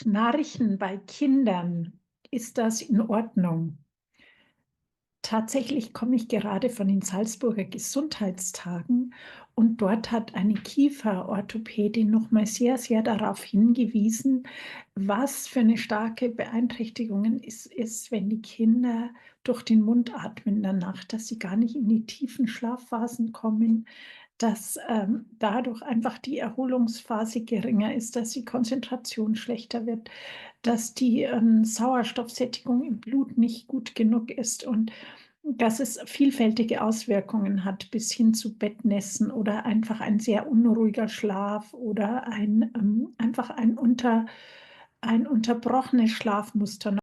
Schnarchen bei Kindern, ist das in Ordnung? Tatsächlich komme ich gerade von den Salzburger Gesundheitstagen und dort hat eine Kieferorthopädin noch mal sehr, sehr darauf hingewiesen, was für eine starke Beeinträchtigung es ist, wenn die Kinder durch den Mund atmen in der Nacht, dass sie gar nicht in die tiefen Schlafphasen kommen, dass, dadurch einfach die Erholungsphase geringer ist, dass die Konzentration schlechter wird, dass die, Sauerstoffsättigung im Blut nicht gut genug ist und dass es vielfältige Auswirkungen hat bis hin zu Bettnässen oder einfach ein sehr unruhiger Schlaf oder einfach ein unterbrochenes Schlafmuster.